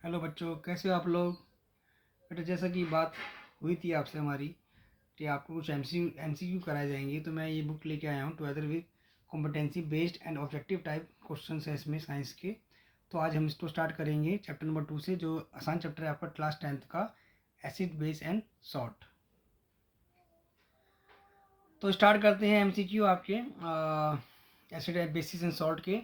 Hello बच्चों, कैसे हो आप लोग। बेटा, जैसा कि बात हुई थी आपसे हमारी कि आपको कुछ एमसीक्यू कराए जाएंगे, तो मैं ये बुक लेके आया हूँ together with competency based and objective type question है इसमें साइंस के। तो आज हम इसको स्टार्ट करेंगे चैप्टर नंबर 2 से, जो आसान चैप्टर है आपका क्लास 10th का, एसिड बेस एंड सॉल्ट। तो स्टार्ट करते हैं एमसीक्यू आपके एसिड बेसिस एंड सॉल्ट के।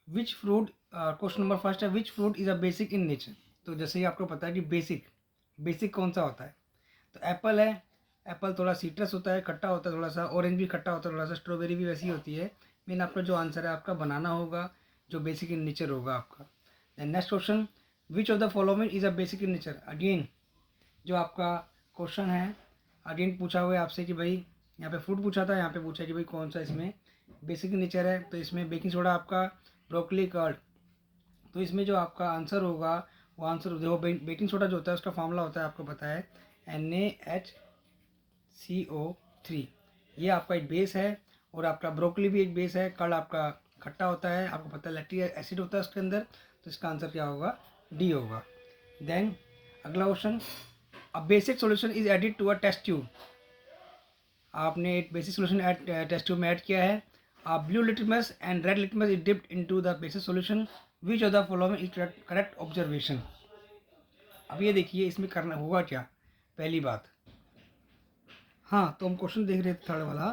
Which fruit, question number first है, which fruit is a basic in nature. तो जैसे ही आपको पता है कि बेसिक बेसिक कौन सा होता है, तो एप्पल है। एप्पल थोड़ा सीट्रस होता है, खट्टा होता है थोड़ा सा, ऑरेंज भी खट्टा होता है थोड़ा सा, स्ट्रॉबेरी भी वैसी होती है। मेन आपका जो आंसर है आपका बनाना होगा, जो बेसिक इन नेचर होगा आपका। Then next question, which of the following is a basic in nature. Again जो आपका क्वेश्चन है, अगेन पूछा हुआ है आपसे कि भाई, यहाँ पे फ्रूट पूछा था, यहाँ पे पूछा है कि भाई कौन सा इसमें बेसिक इन नेचर है। तो इसमें बेकिंग सोडा आपका, ब्रोकली, कर्ड। तो इसमें जो आपका आंसर होगा वो आंसर देखो, बेकिंग सोडा जो होता है उसका फार्मूला होता है आपको पता है, NaHCO3। ये आपका एक बेस है, और आपका ब्रोकली भी एक बेस है। कर्ड आपका खट्टा होता है, आपको पता है लैक्टिक एसिड होता है उसके अंदर। तो इसका आंसर क्या होगा, डी होगा। देन अगला question, a basic solution is added to a test tube. आपने एक बेसिक सॉल्यूशन टेस्ट ट्यूब में ऐड किया है। Blue litmus and red litmus is dipped into the basic solution, which of the following is correct observation. अब ये देखिए इसमें करना होगा क्या। पहली बात, हाँ, तो हम क्वेश्चन देख रहे थे थर्ड वाला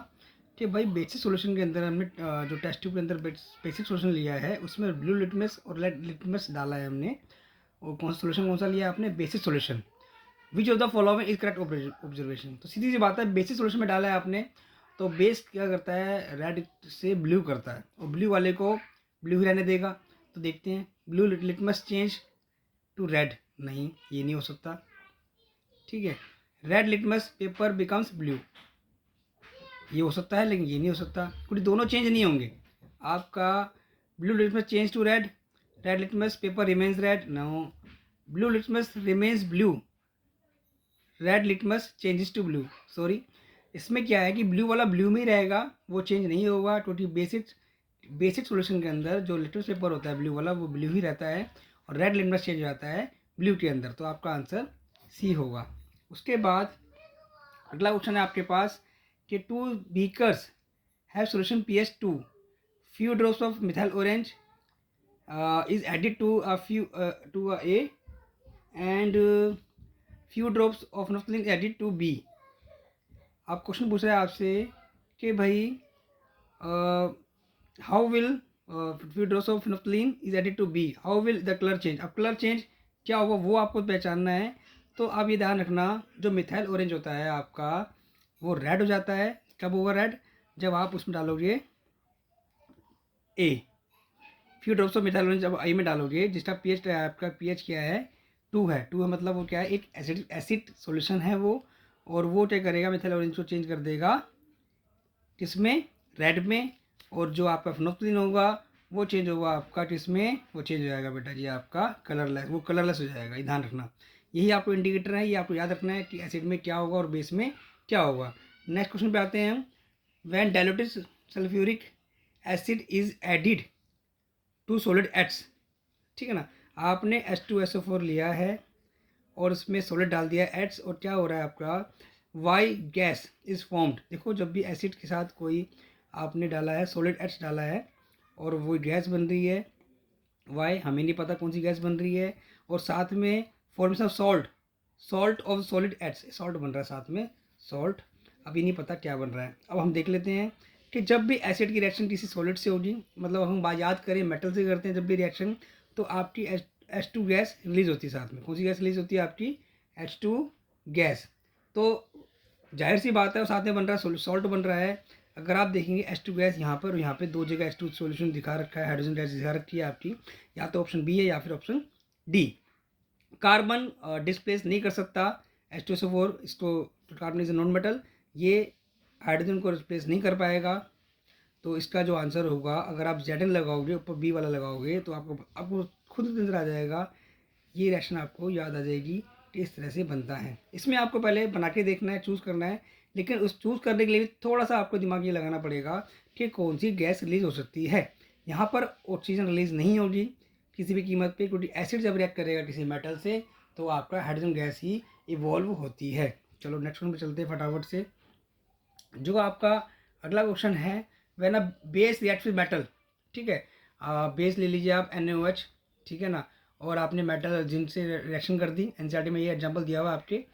कि भाई बेसिक सॉल्यूशन के अंदर हमने जो टेस्ट ट्यूब के अंदर बेसिक सॉल्यूशन लिया है उसमें ब्लू लिटमस और रेड लिटमस डाला है हमने। और कौन सा सॉल्यूशन कौन सा लिया आपने, basic solution. Which of the following is correct observation. तो सीधी सी बात है, बेसिक सॉल्यूशन में डाला है आपने, तो बेस क्या करता है, रेड से ब्लू करता है, और ब्लू वाले को ब्लू ही रहने देगा। तो देखते हैं, blue litmus change to red, नहीं ये नहीं हो सकता, ठीक है। Red litmus paper becomes blue, ये हो सकता है, लेकिन ये नहीं हो सकता, क्योंकि दोनों चेंज नहीं होंगे। आपका blue litmus change to red, red litmus paper remains red, no. Blue litmus remains blue, red litmus changes to blue, sorry. इसमें क्या है कि ब्लू वाला ब्लू में ही रहेगा, वो चेंज नहीं होगा, क्योंकि बेसिक सॉल्यूशन के अंदर जो लिटमस पेपर होता है ब्लू वाला, वो ब्लू ही रहता है, और रेड लिटमस चेंज हो जाता है ब्लू के अंदर। तो आपका आंसर सी होगा। उसके बाद अगला क्वेश्चन है आपके पास कि two beakers have solution pH 2, few drops of methyl orange is added to a A, and few drops of naphthalene is added to B। आप क्वेश्चन पूछ रहे हैं आपसे कि भाई how will few drops of naphthalene is added to B, how will the color change। अब colour change क्या होगा वो आपको पहचानना है। तो आप ये ध्यान रखना, जो मिथाइल ऑरेंज होता है आपका, वो रेड हो जाता है। कब होगा रेड, जब आप उसमें डालोगे a, few drops of methyl orange जब आई में डालोगे, जिसका पीएच आपका पीएच क्या है, 2 है। 2 है मतलब वो क्या है, एक एसिड सॉल्यूशन है वो। और वो क्या करेगा, मिथाइल ऑरेंज को चेंज कर देगा किसमें, रेड में। और जो आपका फिनोल्फथालीन होगा वो चेंज होगा आपका किसमें, वो चेंज हो जाएगा बेटा जी आपका कलरलेस, वो कलरलेस हो जाएगा। ये ध्यान रखना, यही आपको इंडिकेटर है, ये आपको याद रखना है कि एसिड में क्या होगा और बेस में क्या होगा। नेक्स्ट क्वेश्चन पे आते हैं हम। When diluted sulphuric acid is added to solid एट्स, ठीक है ना। आपने H2SO4 लिया है और उसमें सॉलिड डाल दिया एट्स, और क्या हो रहा है आपका, वाई गैस इज फॉर्म्ड। देखो, जब भी एसिड के साथ कोई आपने डाला है, सॉलिड एट्स डाला है, और वो गैस बन रही है, वाई हमें नहीं पता कौन सी गैस बन रही है। और साथ में formation of salt, salt of solid एट्स, सॉल्ट बन रहा है साथ में, सॉल्ट। अभी नहीं पता क्या बन रहा है। अब हम देख लेते हैं कि जब भी एसिड की रिएक्शन किसी सॉलिड से होगी, मतलब हम बात याद करें मेटल से करते हैं जब भी रिएक्शन, तो आपकी H2 गैस रिलीज होती है साथ में। कौन सी गैस रिलीज होती है आपकी, H2 गैस। तो जाहिर सी बात है वो साथ में बन रहा है, सॉल्ट बन रहा है। अगर आप देखेंगे H2 गैस यहाँ पर और यहाँ पे दो जगह H2 सॉल्यूशन दिखा रखा है, हाइड्रोजन गैस दिखा रखी है आपकी, या तो ऑप्शन बी है या फिर ऑप्शन डी। कार्बन डिस्प्लेस नहीं कर सकता H2SO4, इसको, कार्बन इज नॉन मेटल, ये हाइड्रोजन को रिप्लेस नहीं कर पाएगा। तो इसका जो आंसर होगा, अगर आप Zn लगाओगे ऊपर बी वाला लगाओगे, तो आपको खुद नजर आ जाएगा, ये रिएक्शन आपको याद आ जाएगी कि इस तरह से बनता है। इसमें आपको पहले बना के देखना है, चूज़ करना है, लेकिन उस चूज़ करने के लिए थोड़ा सा आपको दिमाग ये लगाना पड़ेगा कि कौन सी गैस रिलीज हो सकती है। यहाँ पर ऑक्सीजन रिलीज नहीं होगी, किसी भी कीमत पे, क्योंकि एसिड जब रिएक्ट करेगा किसी मेटल से तो आपका हाइड्रोजन गैस ही इवॉल्व होती है। चलो नेक्स्ट वन पे चलते हैं फटाफट से। जो आपका अगला क्वेश्चन है, when a base react with metal, ठीक है, बेस ले लीजिए आप NaOH, ठीक है ना, और आपने मेटल जिनसे रिएक्शन कर दी, एनसीईआरटी में ये एग्जांपल दिया हुआ है आपके,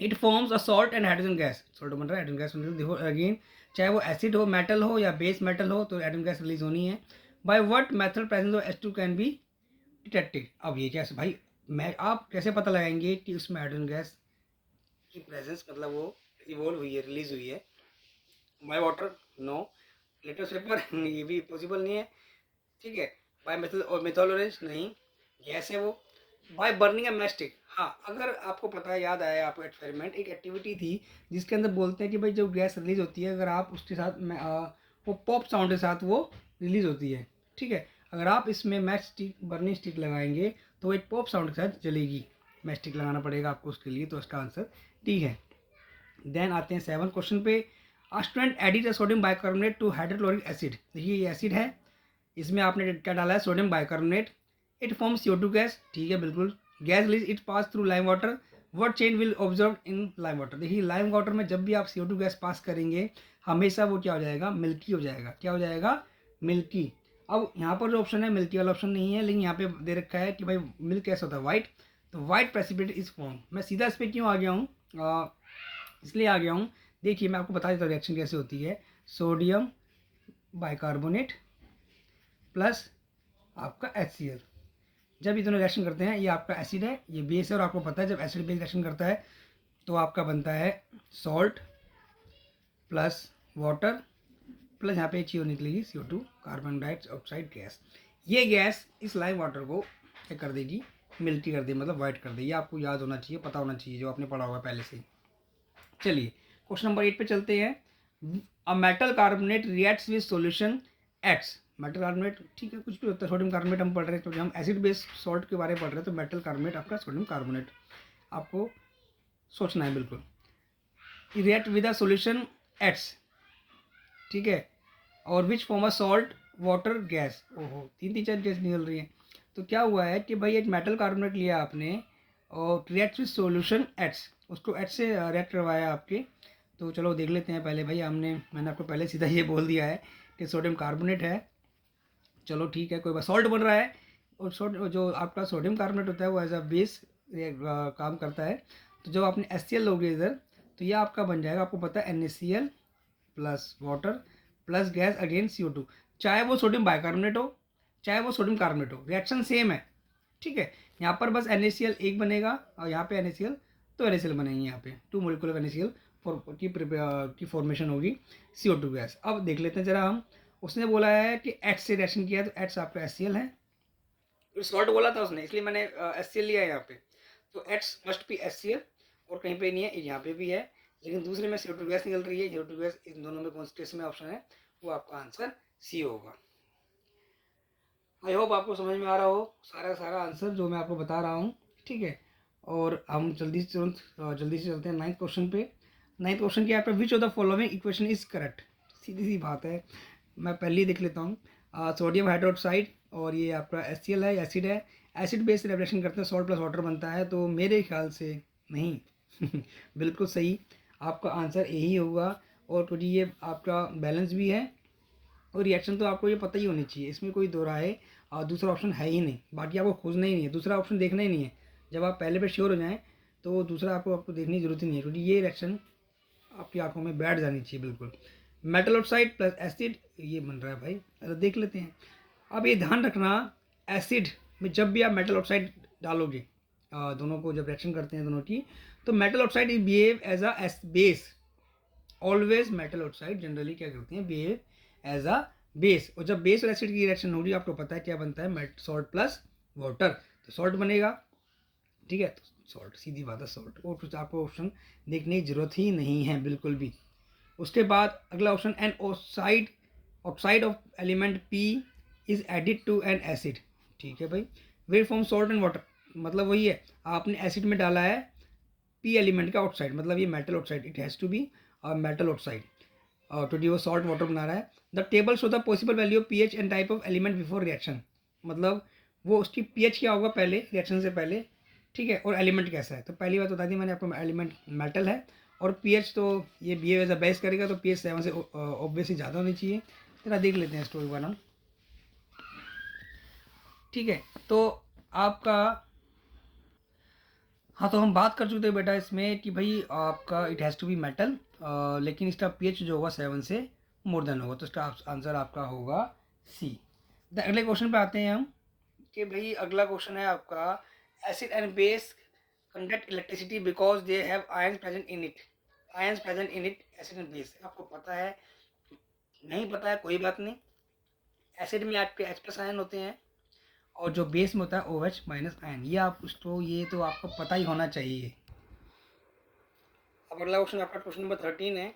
it forms a salt and hydrogen gas, salt बन रहा है, हाइड्रोजन गैस, देखो अगेन, चाहे वो एसिड हो, मेटल हो या बेस मेटल हो, तो हाइड्रोजन गैस रिलीज होनी है। By what method presence of H2 can be detected. अब ये कैसे भाई, मैं आप कैसे पता लगाएंगे कि उसमें हाइड्रोजन गैस की प्रेजेंस, मतलब वो इवॉल्व हुई है, रिलीज हुई है। By water, no. Litmus paper ये भी पॉसिबल नहीं है, ठीक है। बाय मेथल और मेथोलोरेंस, नहीं, गैस है वो। बाय बर्निंग ए मैस्टिक, हाँ, अगर आपको पता है, याद आया आपको, एक्सपेरिमेंट एक एक्टिविटी थी जिसके अंदर बोलते हैं कि भाई जब गैस रिलीज होती है, अगर आप उसके साथ वो पॉप साउंड के साथ वो रिलीज होती है, ठीक है। अगर आप इसमें मैच स्टिक, बर्निंग स्टिक लगाएंगे तो एक पॉप साउंड के साथ जलेगी। मैच स्टिक लगाना पड़ेगा आपको उसके लिए, तो इसका आंसर डी है। देन आते हैं 7 क्वेश्चन पे। Student added sodium bicarbonate to hydrochloric acid, देखिए ये एसिड है, इसमें आपने क्या डाला है, sodium bicarbonate, it form CO2 gas, ठीक है बिल्कुल, gas release it pass through lime water, what change will observe in lime water. देखिए लाइम वाटर में जब भी आप CO2 गैस पास करेंगे हमेशा वो क्या हो जाएगा, मिल्की हो जाएगा, क्या हो जाएगा, मिल्की। अब यहाँ पर जो ऑप्शन है मिल्की वाला ऑप्शन नहीं है, लेकिन यहाँ पे दे रखा है कि भाई मिल्क कैसा होता है, वाइट, तो वाइट प्रेसिपिटेट इज फॉर्म। मैं सीधा इस पर क्यों आ गया हूँ, इसलिए आ गया हूँ, देखिए मैं आपको बता देता हूँ रिएक्शन कैसे होती है। सोडियम बाइकार्बोनेट प्लस आपका HCl, जब ये दोनों रिएक्शन करते हैं, ये आपका एसिड है, ये बेस है, और आपको पता है जब एसिड बेस रिएक्शन करता है तो आपका बनता है सॉल्ट प्लस वाटर प्लस यहाँ पे CO निकलेगी, CO2, कार्बन डाइऑक्साइड गैस। ये गैस इस लाइम वाटर को क्या कर देगी, मिल्टी कर देगी, मतलब वाइट कर देगी। ये आपको याद होना चाहिए, पता होना चाहिए, जो आपने पढ़ा होगा पहले से ही। चलिए क्वेश्चन नंबर 8 पे चलते हैं। A metal carbonate reacts with solution X, metal carbonate, ठीक है, कुछ भी होता है, सोडियम कार्बोनेट हम पढ़ रहे हैं, तो हम एसिड बेस सॉल्ट के बारे में पढ़ रहे हैं, तो मेटल कार्बोनेट आपका सोडियम कार्बोनेट, आपको सोचना है बिल्कुल। React with a solution X, ठीक है, और which form a salt water gas, ओहो 3 गैस निकल रही है। तो क्या हुआ है कि भाई एक मेटल कार्बोनेट लिया आपने और रिएक्ट विद सॉल्यूशन X, उसको H से रिएक्ट करवाया आपके। तो चलो देख लेते हैं पहले भाई, मैंने आपको पहले सीधा ये बोल दिया है कि सोडियम कार्बोनेट है, चलो ठीक है, कोई बात, सॉल्ट बन रहा है, और जो आपका सोडियम कार्बोनेट होता है वो एज अ बेस काम करता है। तो जब आपने HCl लोगे इधर, तो ये आपका बन जाएगा, आपको पता है NaCl plus water plus gas again CO2, चाहे वो सोडियम बाइकार्बोनेट हो चाहे वो सोडियम कार्बोनेट हो, रिएक्शन सेम है, ठीक है। यहाँ पर बस NaCl एक बनेगा और यहाँ पे NaCl, तो NaCl बनेंगे, यहाँ पे 2 मोलिकुलर NaCl की फॉर्मेशन होगी CO2 गैस। अब देख लेते हैं जरा हम, उसने बोला है कि H से रिएक्शन किया, तो H आपका HCl है, सॉल्ट बोला था उसने, इसलिए मैंने HCl लिया है यहाँ पे, तो H मस्ट बी HCl, और कहीं पे नहीं है, यहाँ पे भी है, लेकिन दूसरे में CO2 गैस निकल रही है, CO2 गैस इन दोनों में कॉन्सेंट्रेशन में ऑप्शन है, वो आपका आंसर C होगा। आई होप आपको समझ में आ रहा हो सारा आंसर जो मैं आपको बता रहा हूँ, ठीक है। और हम जल्दी से चलते हैं 9th क्वेश्चन पे। 9th क्वेश्चन क्या है, which of the following equation is correct, सीधी सी बात है, मैं पहले ही देख लेता हूँ। सोडियम हाइड्रोक्साइड और ये आपका HCl है, एसिड है, एसिड बेस रिएक्शन करते हैं, सॉल्ट प्लस वाटर बनता है, तो मेरे ख्याल से नहीं बिल्कुल सही, आपका आंसर यही होगा। और क्योंकि ये आपका बैलेंस भी है और रिएक्शन तो आपको ये पता ही होनी चाहिए, इसमें कोई दो राय दूसरा ऑप्शन है ही नहीं, बाकी आपको खोजना ही नहीं है, दूसरा ऑप्शन देखना ही नहीं है। जब आप पहले पे श्योर हो जाएं तो दूसरा आपको देखने की जरूरत ही नहीं है, क्योंकि ये रिएक्शन आपकी आंखों में बैठ जानी चाहिए बिल्कुल। मेटल ऑक्साइड प्लस एसिड ये बन रहा है भाई, अरे देख लेते हैं। अब ये ध्यान रखना, एसिड में जब भी आप मेटल ऑक्साइड डालोगे, दोनों को जब रिएक्शन करते हैं दोनों की, तो metal oxide is behave as a base, always metal oxide generally क्या करते हैं, बिहेव एज अ बेस, और जब बेस और एसिड की रिएक्शन होगी आपको पता है क्या बनता है, सॉल्ट प्लस वाटर, तो सॉल्ट बनेगा, ठीक है, तो सॉल्ट, सीधी बात है सॉल्ट, और कुछ आपको ऑप्शन देखने की जरूरत ही नहीं है बिल्कुल भी। उसके बाद अगला option, an oxide of element P is added to an acid, ठीक है भाई, will form salt and water, मतलब वही है, आपने एसिड में डाला है P एलिमेंट का ऑक्साइड, मतलब ये metal oxide, it has to be metal oxide, तो वो सॉल्ट वाटर बना रहा है। The table show the possible value of pH and type of element before reaction, मतलब वो उसकी पीएच क्या होगा पहले, रिएक्शन से पहले, ठीक है, और एलिमेंट कैसा है। तो पहली बात बता दी मैंने आपको, एलिमेंट मेटल है, और पीएच तो ये बिहेव एज अ बेस करेगा, तो पीएच 7 से ऑब्वियसली ज़्यादा होनी चाहिए। जरा देख लेते हैं स्टोरी वाला, ठीक है। तो आपका, हाँ, तो हम बात कर चुके थे बेटा इसमें कि भाई आपका it has to be metal, लेकिन इसका पीएच जो होगा 7 से मोर देन होगा, तो इसका आंसर आपका होगा सी। अगले क्वेश्चन पे आते हैं हम, कि भाई अगला क्वेश्चन है आपका, acid and base conduct electricity because they have ions present in it. Ions present in it, acid and base आपको पता है, नहीं पता है कोई बात नहीं। एसिड में आपके H प्लस आयन होते हैं, और जो बेस में होता है OH माइनस आयन, ये आप उसको, ये तो आपको पता ही होना चाहिए। अब अगला क्वेश्चन आपका क्वेश्चन नंबर 13 है,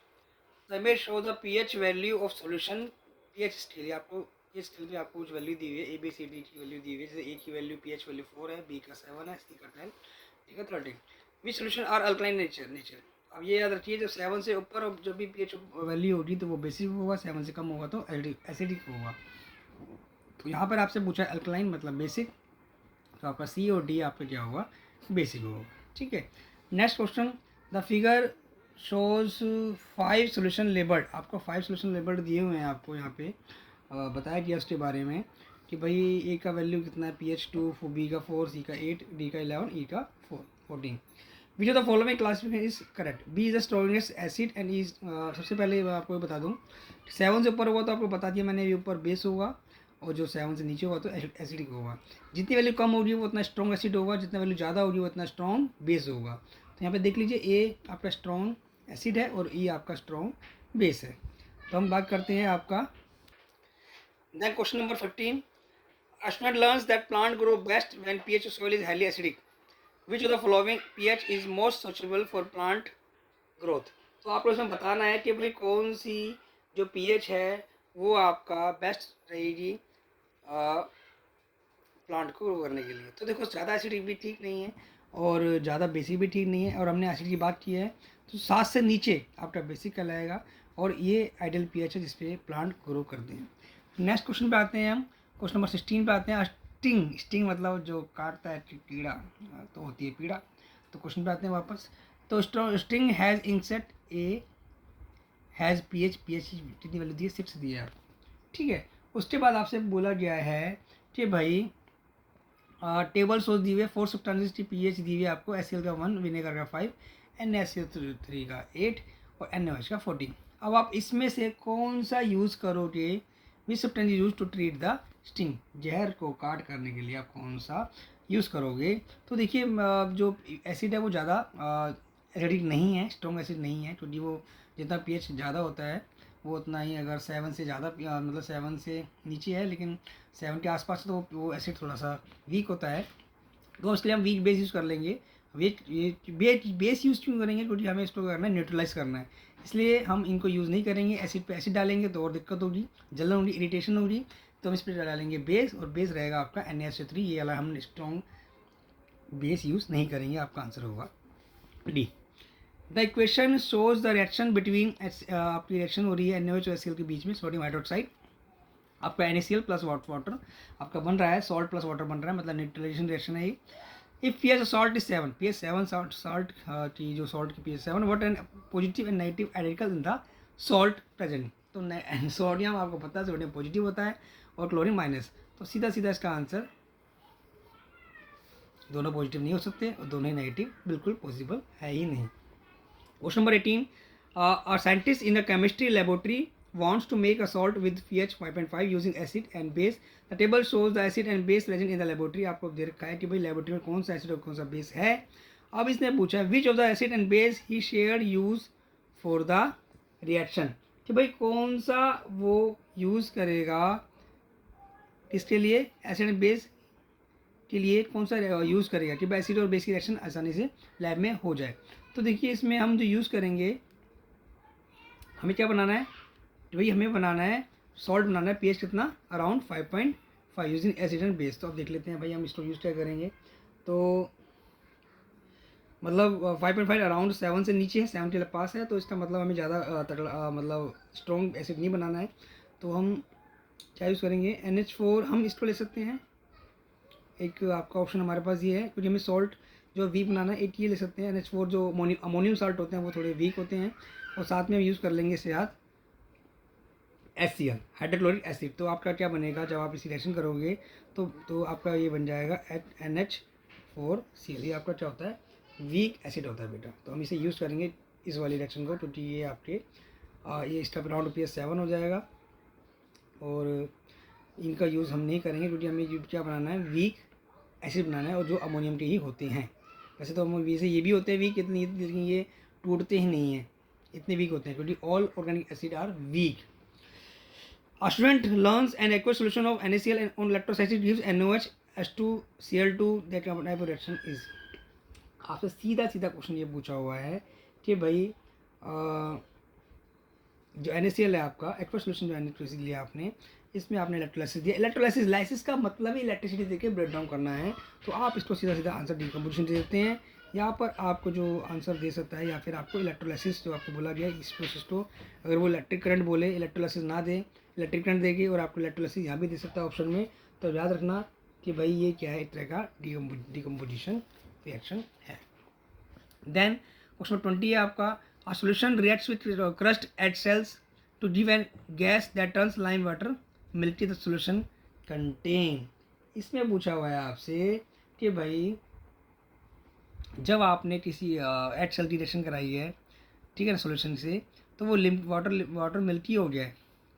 the image show the pH value of solution. PH scale, आपको ये स्केल में आपको कुछ वैल्यू दी हुई है, ABCD की वैल्यू दी हुई है, जैसे A की वैल्यू पीएच वैल्यू 4 है, B का 7 है, C का 10, D का 13। विच सोल्यूशन आर अल्कलाइन नेचर। अब ये याद रखिए, जब 7 से ऊपर जब भी पीएच वैल्यू होगी तो वो बेसिक होगा, 7 से कम होगा तो एसिडिक होगा। तो यहाँ पर आपसे पूछा अल्कलाइन मतलब बेसिक, तो आपका C और D आपका क्या होगा, बेसिक होगा, ठीक है। Next question, the figure shows 5 solution labelled. आपको 5 सोल्यूशन लेबल्ड दिए हुए हैं, आपको यहाँ पे बताया गया उसके बारे में कि भाई A का वैल्यू कितना है, pH 2, B का 4, C का 8, D का 11, E का 14। विच of the following classification is correct. B is the strongest acid and is, सबसे पहले मैं आपको बता दूँ, 7 से ऊपर होगा तो आपको बता दिया मैंने, ये ऊपर बेस होगा, और जो 7 से नीचे होगा तो एसिडिक होगा। जितनी वैल्यू कम होगी वो उतना स्ट्रॉन्ग एसिड होगा, जितना वैल्यू ज़्यादा होगी वो उतना स्ट्रॉन्ग बेस होगा। तो यहाँ पे देख लीजिए, ए आपका स्ट्रॉन्ग एसिड है और ई आपका स्ट्रॉन्ग बेस है। तो हम बात करते हैं आपका, then question number 15, student learns that plant grow best when pH of soil is highly acidic. Which of the following pH is most suitable for plant growth. तो आपको इसमें बताना है कि भाई कौन सी जो पीएच है वो आपका बेस्ट रहेगी प्लांट को ग्रो करने के लिए। तो देखो, ज़्यादा एसिडिक भी ठीक नहीं है और ज़्यादा बेसिक भी ठीक नहीं है, और हमने एसिड की बात की है तो 7 से नीचे आपका बेसिक कहलाएगा, और ये आइडियल पीएच है जिसपे प्लांट ग्रो करते हैं। नेक्स्ट क्वेश्चन पे आते हैं हम, क्वेश्चन नंबर 16 पे आते हैं। स्टिंग, स्टिंग मतलब जो काटता है, कीड़ा, तो होती है पीड़ा। तो क्वेश्चन पे आते हैं वापस, तो स्टिंग हैज़ इंसेट ए हैज़ पीएच कितनी वैल्यू दी है, 6 दी है, ठीक है। उसके बाद आपसे बोला गया है कि भाई टेबल सोच दी हुई है, 4 सब्सटेंसेस की पीएच दी हुई है आपको, HCl का 1, विनेगर का 5, NaCl3 का 8 और NaOH का 14। अब आप इसमें से कौन सा यूज़ करोगे, which substance use to treat the sting, जहर को काट करने के लिए आप कौन सा यूज़ करोगे। तो देखिए, जो एसिड है वो ज़्यादा एसिडिक नहीं है, स्ट्रॉन्ग एसिड नहीं है, क्योंकि वो जितना पीएच ज़्यादा होता है वो उतना ही, अगर 7 से ज़्यादा मतलब 7 से नीचे है लेकिन 7 के आसपास, तो वो एसिड थोड़ा सा वीक होता है, तो इसलिए हम वीक बेस यूज़ कर लेंगे। बेस यूज़ क्यों करेंगे, क्योंकि हमें इसको करना है, न्यूट्रलाइज करना है, इसलिए हम इनको यूज़ नहीं करेंगे। एसिड पे एसिड डालेंगे तो और दिक्कत होगी, जलन होगी, इरिटेशन होगी, तो हम इस पर डालेंगे बेस, और बेस रहेगा आपका NaCl3। ये वाला हम स्ट्रॉन्ग बेस यूज़ नहीं करेंगे, आपका आंसर होगा D. The equation shows the reaction between, आपकी रिएक्शन हो रही है NaOH और HCl के बीच में, सोडियम हाइड्रोक्साइड, आपका NaCl प्लस वाटर आपका बन रहा है, सॉल्ट प्लस वाटर बन रहा है, मतलब न्यूट्रलाइजेशन रिएक्शन है ये। If pH salt is 7, pH 7 salt की जो सॉल्ट की pH 7, what an positive and negative identical in the salt present. तो सोडियम आपको पता है सोडियम पॉजिटिव होता है और क्लोरीन माइनस, तो सीधा सीधा इसका आंसर, दोनों पॉजिटिव नहीं हो सकते और दोनों ही नेगेटिव बिल्कुल पॉसिबल है ही नहीं। Question number 18. A scientist in a chemistry laboratory wants to make a salt with pH 5.5 using acid and base. The table shows the acid and base present in the laboratory. आपको दे रखा है कि भाई laboratory में कौन सा acid और कौन सा बेस है। अब इसने पूछा है which of the acid and base he share use for the reaction, कि भाई कौन सा वो यूज़ करेगा इसके लिए, एसिड एंड बेस के लिए कौन सा यूज़ करेगा कि भाई एसिड और बेस की रिएक्शन आसानी से लैब में हो जाए। तो देखिए, इसमें हम जो यूज़ करेंगे, हमें क्या बनाना है, तो भाई हमें बनाना है सॉल्ट बनाना है, पीएच कितना, around 5.5 using acid and base. तो अब देख लेते हैं भाई हम इसको यूज़ क्या करेंगे। तो मतलब 5.5 अराउंड 7 से नीचे है, 7 के पास है, तो इसका मतलब हमें ज़्यादा तगड़ा मतलब स्ट्रॉन्ग एसिड नहीं बनाना है। तो हम क्या यूज़ करेंगे, NH4 हम इसको ले सकते हैं, एक आपका ऑप्शन हमारे पास ये है, क्योंकि हमें सॉल्ट जो वीक बनाना है एक ये ले सकते हैं NH4 जो अमोनियम साल्ट होते हैं वो थोड़े वीक होते हैं, और साथ में हम यूज़ कर लेंगे इसके साथ HCl हाइड्रोक्लोरिक एसिड। तो आपका क्या बनेगा जब आप इसी रिएक्शन करोगे तो आपका ये बन जाएगा NH4Cl। ये आपका क्या होता है वीक एसिड होता है बेटा। तो हम इसे यूज़ करेंगे इस वाली रिएक्शन को, क्योंकि ये आपके ये स्टेप राउंड PS7 हो जाएगा, और इनका यूज़ हम नहीं करेंगे क्योंकि हमें क्या बनाना है वीक एसिड बनाना है, और जो अमोनियम के ही होते हैं। वैसे तो वैसे ये भी होते हैं वीक इतनी, लेकिन ये टूटते ही नहीं हैं, इतने वीक होते हैं, क्योंकि all organic acid are weak. A student learns an aqueous solution of NaCl and on lactose acid gives NaOH H2Cl2 that type of reaction is। आपसे सीधा सीधा क्वेश्चन ये पूछा हुआ है कि भाई जो NaCl है आपका एक्वस सोल्यूशन जो NaCl लिया आपने, इसमें आपने इलेक्ट्रोलाइसिस दिया। इलेक्ट्रोलाइसिस लाइसिस का मतलब ही इलेक्ट्रिसिटी देके ब्रेक डाउन करना है, तो आप इसको सीधा सीधा आंसर डिकम्पोजिशन दे देते हैं। यहाँ पर आपको जो आंसर दे सकता है, या फिर आपको इलेक्ट्रोलाइसिस जो आपको बोला गया इस प्रोसेस को, अगर वो इलेक्ट्रिक करंट बोले इलेक्ट्रोलाइसिस ना दे, इलेक्ट्रिक करंट देगी और आपको इलेक्ट्रोलाइसिस यहाँ भी दे सकता है ऑप्शन में, तो याद रखना कि भाई ये क्या है, एक तरह का डिकम्पोजिशन रिएक्शन है। देन क्वेश्चन 20 है आपका, a solution reacts with crushed egg shells to give an gas that turns lime water milky the solution contain. इसमें पूछा हुआ है आपसे कि भाई जब आपने किसी एट सेल की रिएक्शन कराई है, ठीक है ना, सॉल्यूशन से, तो वो वाटर मिल्की हो गया है,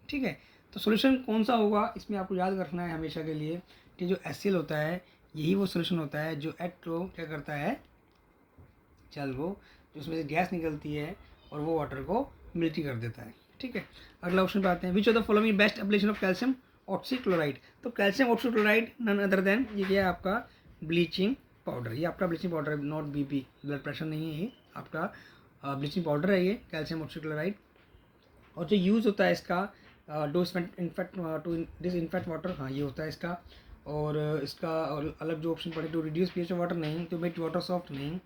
ठीक है। तो सॉल्यूशन कौन सा होगा, इसमें आपको याद रखना है हमेशा के लिए कि जो HCl होता है यही वो सॉल्यूशन होता है जो एट को क्या करता है, चल वो जो उसमें से गैस निकलती है और वो वाटर को मिल्की कर देता है, ठीक है। अगला ऑप्शन पे आते हैं, which of the following best application of calcium oxychloride. तो calcium oxychloride none other than ये क्या है आपका ब्लीचिंग पाउडर। ये आपका ब्लीचिंग पाउडर है, नॉट BP, ब्लड प्रेशर नहीं है, ये आपका ब्लीचिंग पाउडर है ये कैल्शियम ऑक्सीक्लोराइड। और जो यूज़ होता है इसका टू डिसइंफेक्ट वाटर, हाँ ये होता है इसका। और इसका और अलग जो ऑप्शन पड़े, to reduce pH of water नहीं, टू मेक वाटर सॉफ्ट नहीं।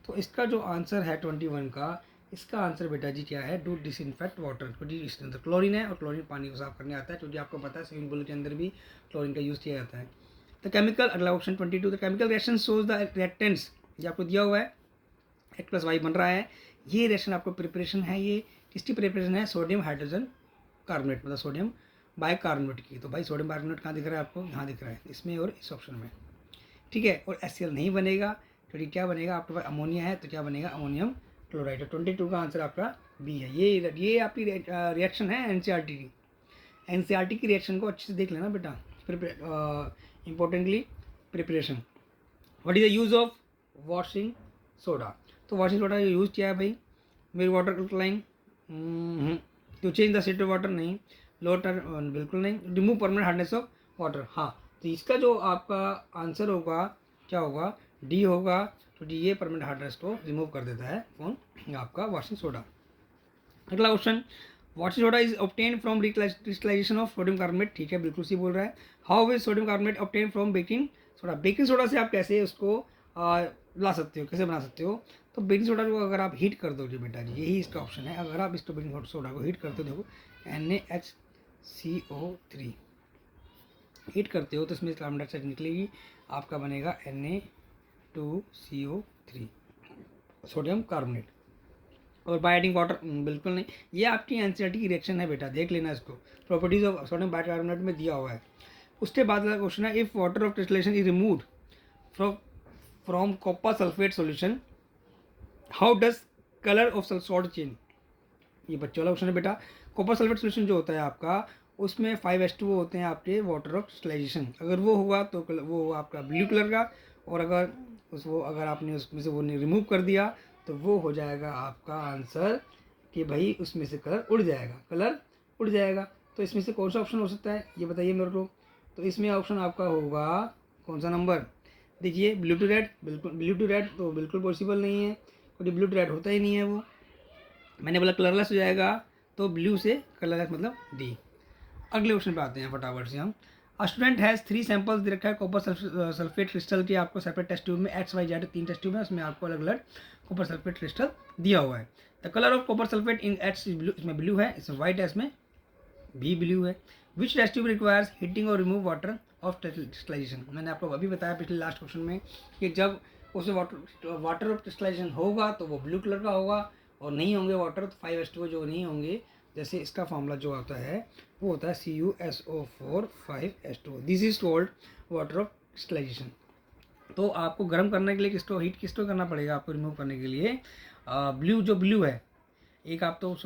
तो इसका जो आंसर है 21 का, इसका आंसर बेटा जी क्या है, टू डिसइंफेक्ट वाटर, क्योंकि इसके अंदर क्लोरीन है और क्लोरीन पानी को साफ करने आता है, क्योंकि आपको पता है स्विमिंग पूल के अंदर भी क्लोरीन का यूज़ किया जाता है। द केमिकल, अगला option 22, the chemical reaction shows the reactants, ये आपको दिया हुआ है X+Y बन रहा है। ये रिएक्शन आपको प्रिपरेशन है, ये किसकी प्रिपरेशन है, सोडियम हाइड्रोजन कार्बोनेट, मतलब सोडियम बाइकार्बोनेट की। तो भाई सोडियम बाइकार्बोनेट कहाँ दिख रहा है आपको, यहाँ दिख रहा है इसमें और इस ऑप्शन में, ठीक है। और HCl नहीं बनेगा, क्योंकि क्या बनेगा आपके पास अमोनिया है, तो क्या बनेगा अमोनियम क्लोराइड। 22 का आंसर आपका B है। ये आपकी रिएक्शन है NCERT की। NCERT की रिएक्शन को अच्छे से देख लेना बेटा। Importantly preparation, what is the use of washing soda. तो वॉशिंग सोडा यूज़ किया है भाई, मेरी water alkaline to change the state of water, नहीं। लोटर बिल्कुल नहीं। Remove permanent hardness of water, हाँ। तो इसका जो आपका आंसर होगा क्या होगा, D होगा, क्योंकि ये परमानेंट हार्डनेस को रिमूव कर देता है कौन, आपका वॉशिंग सोडा। अगला question, washing soda is obtain from crystallisation of sodium carbonate, ठीक है बिल्कुल सी बोल रहा है। How will sodium carbonate obtain from baking soda. Baking soda से आप कैसे उसको ला सकते हो, कैसे बना सकते हो। तो बेकिंग सोडा को अगर आप हीट कर दोगे बेटा जी, यही इसका ऑप्शन है, अगर आप इसको बेकिंग सोडा को हीट करते हो, देखो NaHCO3 हीट करते हो तो इसमें कार्बन डाइऑक्साइड निकलेगी, आपका बनेगा Na2CO3 सोडियम कार्बोनेट। और बाय एडिंग वाटर बिल्कुल नहीं, ये आपकी NCERT की रिएक्शन है बेटा, देख लेना इसको, प्रॉपर्टीज ऑफ सोडियम बाइकार्बोनेट में दिया हुआ है। उसके बाद का क्वेश्चन है, if water of crystallisation is removed from copper sulphate solution how does colour of salt change. ये बच्चों वाला क्वेश्चन है बेटा। कॉपर सल्फेट सॉल्यूशन जो होता है आपका, उसमें 5H2O होते हैं आपके वाटर ऑफ क्रिस्टलाइजेशन, अगर वो हुआ तो वो आपका ब्लू कलर का, और अगर आपने उसमें से वो रिमूव कर दिया तो वो हो जाएगा आपका आंसर कि भाई उसमें से कलर उड़ जाएगा। तो इसमें से कौन सा ऑप्शन हो सकता है ये बताइए मेरे को। तो इसमें ऑप्शन आपका होगा कौन सा नंबर, देखिए ब्लू टू रेड, तो बिल्कुल पॉसिबल नहीं है, क्योंकि ब्लू टू रेड होता ही नहीं है वो। मैंने बोला कलरलेस हो जाएगा, तो ब्लू से कलरलेस मतलब D। अगले क्वेश्चन पे आते हैं फटाफट से हम। स्टूडेंट हैज़ 3 सैंपल्स दे रखा है कॉपर सल्फेट क्रिस्टल की, आपको सेपरेट टेस्ट ट्यूब में XYZ 3 टेस्ट ट्यूब है, उसमें आपको अलग अलग कॉपर सल्फेट क्रिस्टल दिया हुआ है। The colour of copper sulphate in H is blue, इसमें ब्लू है, इसमें वाइट है, इसमें भी ब्लू है। Which test tube requires heating और रिमूव वाटर ऑफ क्रिस्टलाइजेशन। मैंने आपको अभी बताया पिछले लास्ट क्वेश्चन में कि जब उसमें वाटर ऑफ क्रिस्टलाइजेशन होगा तो वो ब्लू कलर का होगा, और नहीं होंगे वाटर तो 5H2O जो नहीं होंगे, जैसे इसका फॉर्मूला जो होता है वो होता है CuSO4 5H2O। This is called water of crystallization. तो आपको गर्म करने के लिए किसको हीट किसको करना पड़ेगा, आपको रिमूव करने के लिए ब्लू जो ब्लू है, एक आप तो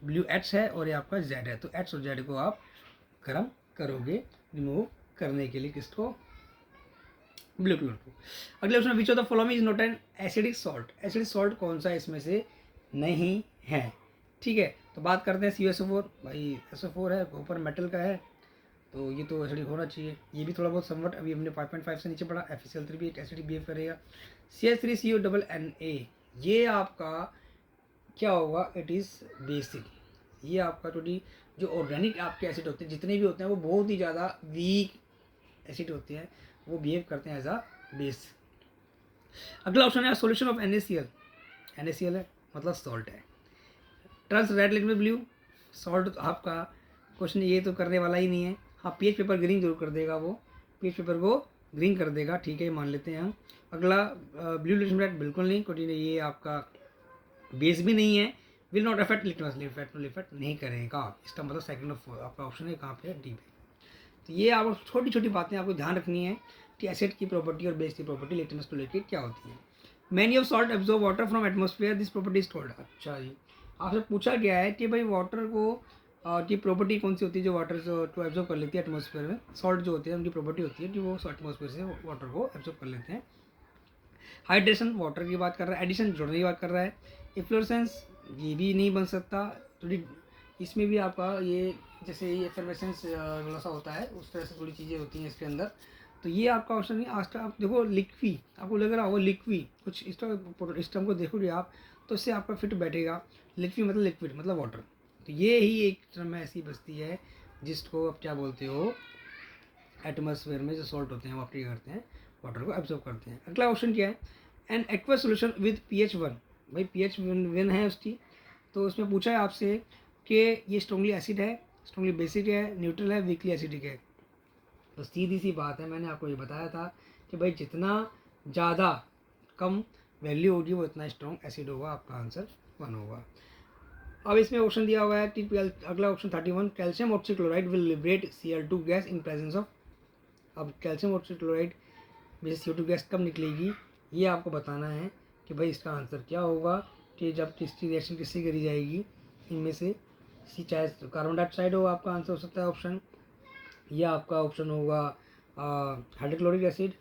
ब्लू H है और ये आपका Z है, तो H और Z को आप गर्म करोगे रिमूव करने के लिए, किसको, ब्लू कलर को। अगले option which of the following is not an acidic salt. Acidic salt कौन सा इसमें से नहीं है, ठीक है। तो बात करते हैं CuSO4। भाई SO4 है, ऊपर मेटल का है, तो ये तो एसिडिक होना चाहिए। ये भी थोड़ा बहुत समवट, अभी हमने 5.5 से नीचे पढ़ा। FeCl3 भी एक एसिडिक बिहेव करेगा। CH3CONA ये आपका क्या होगा, इट इज़ बेसिक। ये आपका जो ऑर्गेनिक आपके एसिड होते हैं जितने भी होते हैं वो बहुत ही ज़्यादा वीक एसिड होते हैं, वो बिहेव करते हैं एज अ बेस। अगला ऑप्शन है सॉल्यूशन ऑफ NaCl। NaCl है मतलब सॉल्ट है। Turns red liquid blue salt आपका क्वेश्चन ये तो करने वाला ही नहीं है। हाँ, पीएच पेपर ग्रीन जरूर कर देगा, वो पीएच पेपर को ग्रीन कर देगा, ठीक है, मान लेते हैं हम। अगला ब्लू लिटमस बिल्कुल नहीं, क्योंकि ये आपका बेस भी नहीं है। Will not affect litmus, effect नहीं करेगा, इसका मतलब सेकंड आपका ऑप्शन है कहाँ पे, डी पे। तो ये आप छोटी छोटी बातें आपको ध्यान रखनी है कि एसिड की प्रॉपर्टी और बेस की प्रॉपर्टी लिटमस को लेकर क्या होती है। Many of salt absorb water from atmosphere, this property is called. अच्छा जी, आपसे पूछा गया है कि भाई वाटर को की प्रॉपर्टी कौन सी होती है जो वाटर को एब्जॉर्ब कर लेती है एटमोसफियर में। सॉल्ट जो होते हैं उनकी प्रॉपर्टी होती है कि वो एटमोसफियर से वाटर को एब्जॉर्ब कर लेते हैं। हाइड्रेशन वाटर की बात कर रहा है, एडिशन जोड़ने की बात कर रहा है। इफ्लोरेसेंस ये भी नहीं बन सकता, थोड़ी इसमें भी आपका ये जैसे ये एफर्मेसेंस वाला सा होता है उस तरह से थोड़ी चीज़ें होती हैं इसके अंदर। तो ये आपका ऑप्शन नहीं। आज आप देखो लिक्वी, आपको लग रहा हो लिक्वी कुछ इस टर्म को देखोगे आप तो इससे आपका फिट बैठेगा। लिक्वी मतलब लिक्विड मतलब वाटर। तो ये ही एक टर्म ऐसी बस्ती है जिसको आप क्या बोलते हो, एटमॉस्फेयर में जो सॉल्ट होते हैं वो आप क्या करते हैं, वाटर को एब्जॉर्ब करते हैं। अगला ऑप्शन क्या है, an aqueous solution with pH 1। भाई pH 1 है उसकी, तो उसमें पूछा है आपसे कि ये स्ट्रॉन्गली एसिड है, स्ट्रॉन्गली बेसिक है, न्यूट्रल है, वीकली एसिडिक है। तो सीधी सी बात है, मैंने आपको ये बताया था कि भाई जितना ज़्यादा कम वैल्यू होगी वो इतना स्ट्रॉन्ग एसिड होगा, आपका आंसर 1 होगा। अब इसमें ऑप्शन दिया हुआ है अगला option 31, calcium oxychloride will liberate Cl2 gas in presence of. अब कैल्शियम ऑक्सीक्लोराइड में से CO2 गैस कब निकलेगी ये आपको बताना है कि भाई इसका आंसर क्या होगा, कि जब किसकी रिएक्शन किससे करी जाएगी इनमें से, चाहे कार्बन डाइऑक्साइड हो, आपका आंसर हो सकता है ऑप्शन, या आपका ऑप्शन होगा हाइड्रोक्लोरिक एसिड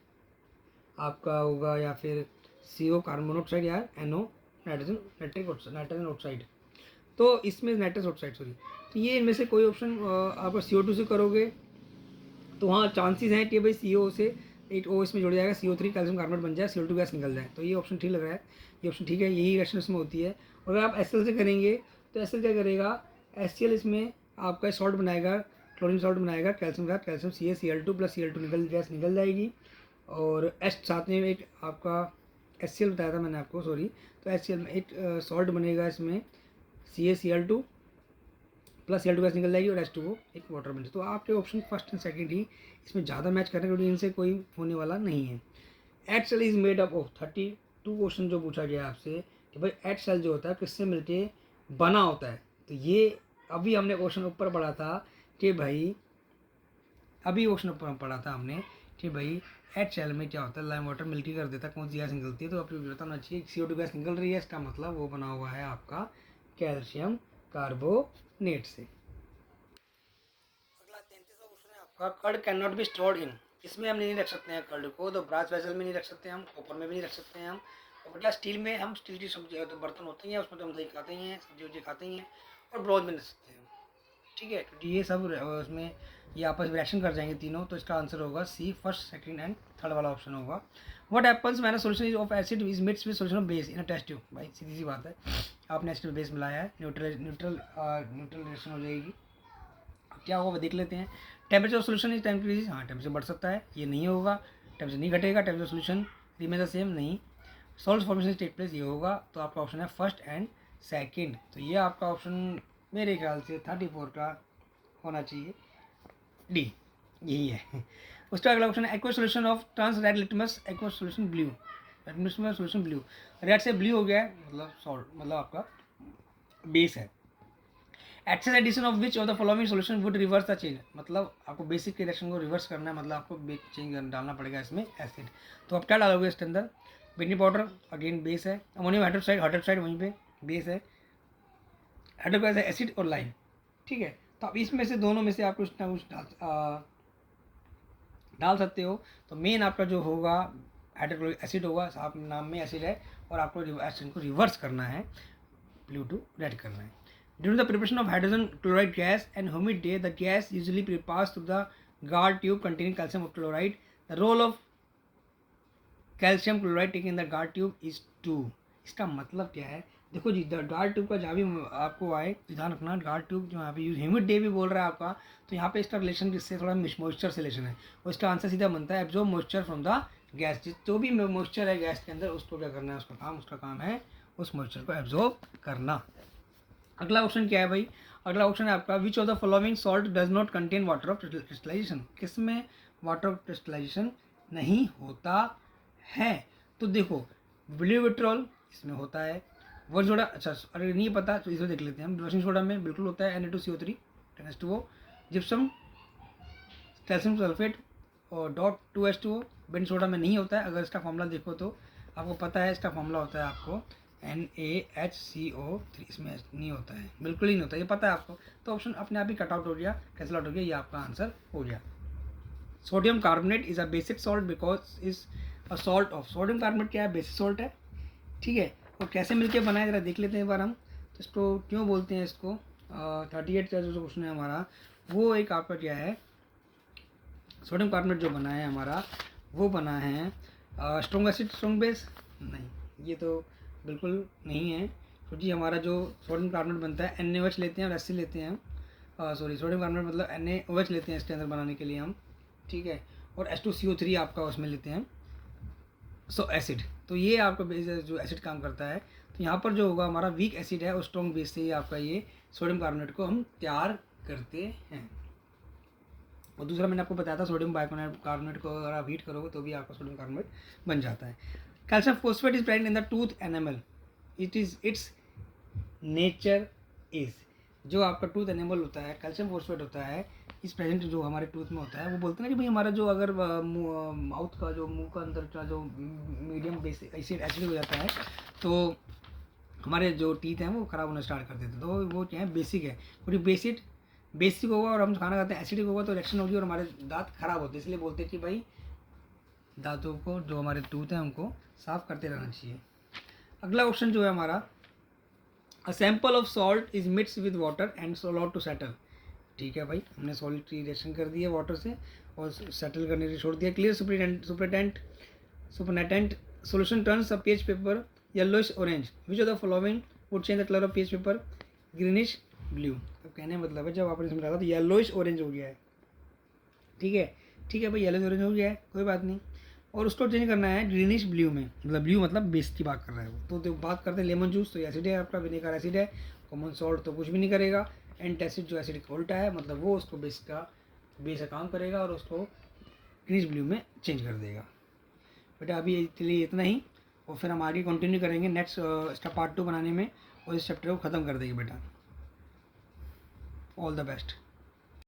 आपका होगा, या फिर CO कार्बन मोनोऑक्साइड, या NO नाइट्रोजन ऑक्साइड। तो इसमें नाइट्रस ऑक्साइड सॉरी, तो ये इनमें से कोई ऑप्शन आपका CO2 से करोगे तो वहाँ चांसेस हैं कि भाई CO से एक O इसमें जुड़ जाएगा, CO3 कैल्शियम कार्बोनेट बन जाए, CO2 गैस निकल जाए। तो ये ऑप्शन ठीक लग रहा है, ये ऑप्शन ठीक है, यही रिएक्शन इसमें होती है। और अगर आप HCl से करेंगे तो HCl क्या करेगा, HCl इसमें आपका सॉल्ट बनाएगा, क्लोरीन सॉल्ट बनाएगा, calcium CaCl2 plus Cl2 gas निकल जाएगी, और H साथ में एक आपका HCl बताया था मैंने आपको सॉरी, तो HCl में एक सॉल्ट बनेगा इसमें CaCl2 प्लस Cl2 गैस निकल जाएगी, और H2O एक वाटर बन जाए। तो आपके ऑप्शन फर्स्ट एंड सेकंड ही इसमें ज़्यादा मैच कर रहे हैं, क्योंकि इनसे कोई होने वाला नहीं है। Each cell is made up of 32 question जो पूछा गया आपसे कि भाई एच सेल जो होता है किससे मिलके बना होता है। तो ये अभी हमने क्वेश्चन ऊपर पढ़ा था कि भाई अभी क्वेश्चन ऊपर पढ़ा था हमने कि भाई एच सेल में क्या होता है, लाइम वाटर मिल्की कर देता है, कौन सी गैस निकलती है, तो आपको बताना चाहिए CO2 गैस निकल रही है, इसका मतलब वो बना हुआ है आपका कैल्शियम कार्बोनेट से। अगला 33वां क्वेश्चन है आपका, curd can not be stored in. इसमें हम नहीं रख सकते हैं कर्ड को, तो ब्रास वेसल में नहीं रख सकते हम, कॉपर में भी नहीं रख सकते हैं हम, और बढ़िया स्टील में हम स्टील की सब्जी तो बर्तन होते हैं उसमें तो हम दही खाते ही हैं, सब्जी वब्जी खाते ही हैं, और ब्रॉन्ज में रख सकते हैं, ठीक है। क्योंकि ये सब उसमें ये आपस में रिएक्शन कर जाएंगे तीनों, तो इसका आंसर होगा C, first second and third वाला ऑप्शन होगा। What happens when a solution of acid is mixed with solution of base in a test tube. भाई सीधी सी बात है, आपने एसिड बेस मिलाया है, न्यूट्रल रिएक्शन हो जाएगी, क्या होगा देख लेते हैं। Temperature of solution is time increase, हाँ टेम्परेचर बढ़ सकता है, ये नहीं होगा, टेम्परेचर नहीं घटेगा, temperature solution remain the same नहीं, सॉल्ट फॉर्मेशन टेक प्लेस, ये होगा। तो आपका ऑप्शन है फर्स्ट एंड सेकंड। तो ये आपका ऑप्शन मेरे ख्याल से 34 का होना चाहिए, डी, यही है। उसका अगला ऑप्शन है aqua solution of turns red litmus aqua solution blue, litmus में सोल्यूशन ब्लू, रेड से ब्लू हो गया है, मतलब सॉल्ट, मतलब आपका बेस है। Excess addition of which of the following solution would reverse the change, मतलब आपको बेसिक के रिएक्शन को रिवर्स करना है, मतलब आपको चेंज डालना पड़ेगा इसमें एसिड। तो आप क्या डालोगे इसके अंदर, बेकिंग पाउडर अगेन बेस है, अमोनियम हाइड्रोक्साइड वहीं पे बेस है, हाइड्रोक्लोरिक एसिड और लाइम, ठीक है। तो अब इसमें से दोनों में से आप कुछ ना कुछ डाल सकते हो। तो मेन आपका जो होगा हाइड्रोक्लोरिक एसिड होगा, आप नाम में एसिड है और आपको एसिड को रिवर्स करना है, ब्लू टू रेड करना है। During the preparation of hydrogen chloride gas and humid day the gas usually pass through the guard tube containing calcium chloride, the role of calcium chloride taking in the guard tube is 2। इसका मतलब क्या है, देखो जी, guard tube का जहाँ भी आपको आए तो ध्यान रखना, गार्ड ट्यूब जो यहाँ पे यूज ह्यूमिड डे भी बोल रहा है आपका, तो यहाँ पे इसका रिलेशन किससे, थोड़ा मॉइस्चर से रिलेशन है, और इसका आंसर सीधा बनता है absorb moisture from the gas. जो भी मॉइस्चर है गैस के अंदर उसको क्या करना है, उसका काम है उस मॉइस्चर को एब्जॉर्ब करना। अगला ऑप्शन क्या है भाई, अगला ऑप्शन है आपका which of the following salt does not contain water of crystallization, किसमें वाटर ऑफ क्रिस्टलाइजेशन नहीं होता है। तो देखो ब्लू विट्रॉल इसमें होता है, वर्क सोडा, अच्छा अगर नहीं पता तो इसे देख लेते हैं हम, वॉशिंग सोडा में बिल्कुल होता है Na2CO3 10H2O, gypsum calcium sulphate और .2H2O, बेकिंग सोडा में नहीं होता है। अगर इसका फॉर्मूला देखो तो आपको पता है, इसका फॉर्मूला होता है आपको NaHCO3, इसमें नहीं होता है, बिल्कुल ही नहीं होता, ये पता है आपको। तो ऑप्शन अपने आप ही कट आउट हो गया, कैंसिल आउट हो गया, ये आपका आंसर हो गया। Sodium carbonate is a basic salt because is a salt of, sodium carbonate क्या है, बेसिक सॉल्ट है, ठीक है। और कैसे मिलके बनाए जरा देख लेते हैं एक बार हम, तो इसको क्यों बोलते हैं इसको, 38 का जो क्वेश्चन है हमारा, वो एक आपका क्या है, सोडियम कार्बोनेट जो बना है हमारा वो बना है स्ट्रॉन्ग एसिड स्ट्रॉन्ग बेस, नहीं ये तो बिल्कुल नहीं है। तो जी हमारा जो सोडियम कार्बोनेट बनता है NaOH लेते हैं और एससी लेते हैं हम, सॉरी सोडियम कार्बोनेट मतलब NaOH लेते हैं इसके अंदर बनाने के लिए हम, ठीक है, और H2CO3 आपका उसमें लेते हैं, सो एसिड। तो ये आपका बेस जो एसिड काम करता है, तो यहाँ पर जो होगा हमारा वीक एसिड है और स्ट्रॉन्ग बेस से ही आपका ये सोडियम कार्बोनेट को हम तैयार करते हैं। और दूसरा मैंने आपको बताया था सोडियम बाइकार्बोनेट को अगर आप हीट करोगे तो भी आपका सोडियम कार्बोनेट बन जाता है। Calcium phosphate is present in the tooth animal, it is it's nature is, जो आपका टूथ एनिमल होता है कैल्शियम फोस्फेट होता है इस प्रेजेंट जो हमारे टूथ में होता है, वो बोलते हैं ना कि भाई हमारा जो अगर माउथ का जो मुंह का अंदर का जो मीडियम बेसिक एसिड हो जाता है तो हमारे जो टीथ हैं वो ख़राब होना स्टार्ट कर देते हैं। तो वो क्या है, बेसिक है, क्योंकि बेसिक होगा और हम खाना खाते हैं एसिडिक होगा तो रिएक्शन होगी और हमारे दांत खराब होते हैं। इसलिए बोलते हैं कि भाई दांतों को जो हमारे टूथ हैं उनको साफ करते रहना चाहिए। अगला ऑप्शन जो है हमारा, a sample of salt is mix with water and allowed to settle, ठीक है भाई, हमने सॉल्ट की रिएक्शन कर दी है वाटर से और सेटल करने के लिए छोड़ दिया। Clear supernatant solution turns a page paper yellowish orange, which of the following would change the colour of page paper, greenish blue. तो कहने मतलब है जब आपने समझा था तो येलोइश ऑरेंज हो गया है, ठीक है भाई, येलोइश ऑरेंज हो गया है, कोई बात नहीं, और उसको चेंज करना है ग्रीनिश ब्लू में, मतलब ब्लू मतलब बेस की बात कर रहा है वो। तो बात करते हैं लेमन जूस, तो एसिड है आपका, विनेगर एसिड है, कॉमन सॉल्ट तो कुछ भी नहीं करेगा, एंटासिड जो एसिड का उल्टा है, मतलब वो उसको बेस का काम करेगा और उसको ग्रीनिश ब्लू में चेंज कर देगा। बेटा अभी इसलिए इतना ही, और फिर हम आगे कंटिन्यू करेंगे नेक्स्ट इसका पार्ट 2 बनाने में और इस चैप्टर को ख़त्म कर देंगे बेटा। All the best.